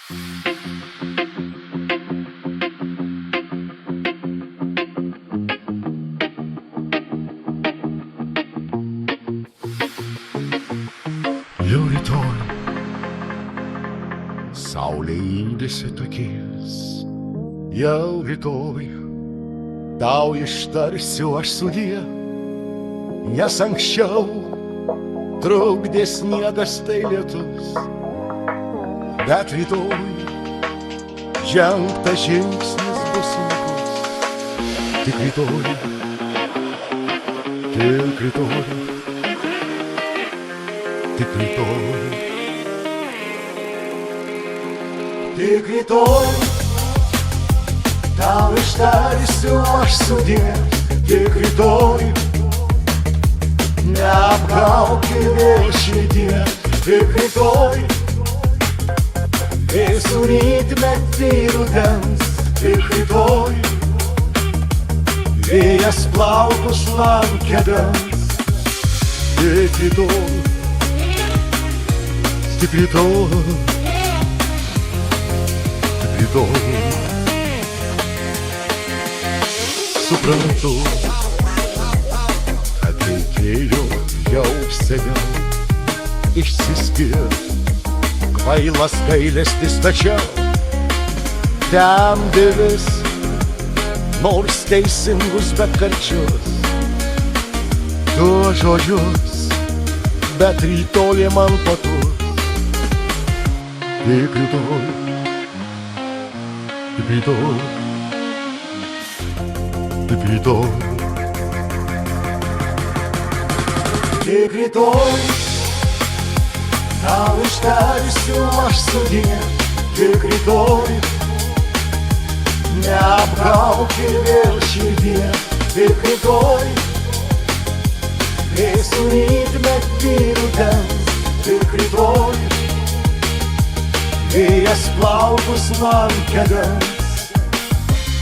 Jau rytoj saulė įdėsi tokies, jau rytoj tau ištarsiu aš sudie, nes anksčiau trukdė sniegas tai lietus, bet rytoj žengtas žingsnis bus sunkus. Tik rytoj, tik rytoj, tik rytoj, tik rytoj tau ištarsiu aš sudie, tik rytoj neapgauk vėl širdie, tik rytoj visų rytmetį rudens, tik rytoj vėjas plaukus man kedens, tik rytoj, tik rytoj, tik rytoj. Suprantu, kad reikėjo jau seniau išsiskirt, kvailas gailestis tačiau temdė vis, nors teisingus, bet karčius tuos žodžius, bet rytoj man patus. Tik rytoj, tik rytoj, tik rytoj, tik rytoj tau ištarsiu aš sudie, tik rytoj neapgauk vėl širdie, tik rytoj visų rytmetį rudens, tik rytoj vėjas plaukus man kedens,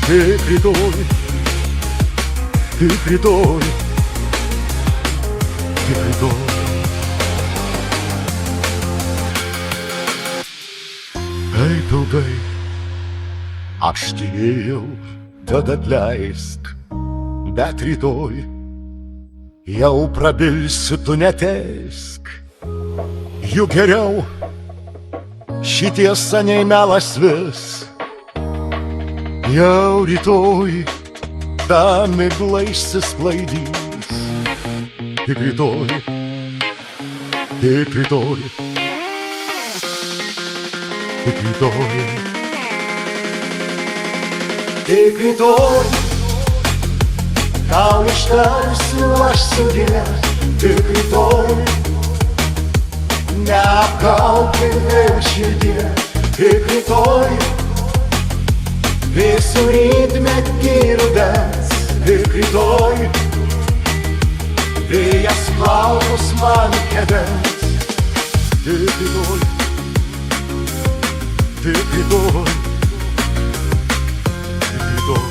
tik rytoj, tik rytoj, tik rytoj. Eik ilgai, aš tylėjau, tad atleisk, bet rytoj jau prabilsiu, tu neteisk, juk geriau šitiesa nei melas vis. Jau rytoj ta migla išsisklaidys, tik rytoj, tik rytoj, tik rytoj, tik rytoj tau ištarsiu aš sudie, tik rytoj neapgauk vėl širdie, tik rytoj visų rytmetį rudens, tik rytoj vėjas plaukus man kedens, tik rytoj, tik rytoj, tik rytoj,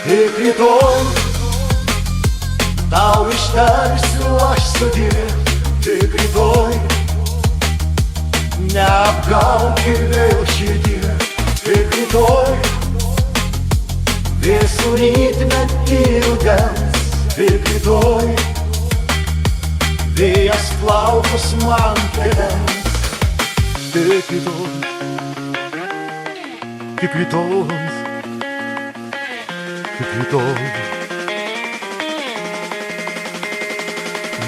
tik rytoj tau ištarsiu aš sudie, tik rytoj neapgauk vėl širdie, tik rytoj visų rytmetį rudens, tik rytoj vėjas plaukus man kedens, tik rytoj, tik rytoj, tik rytoj.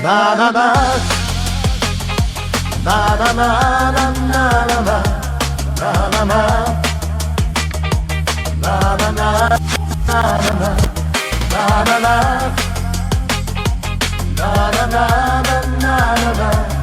Na na na, na na na na na na na, na na na, na na na, na na na, na na na, na na na, na na na.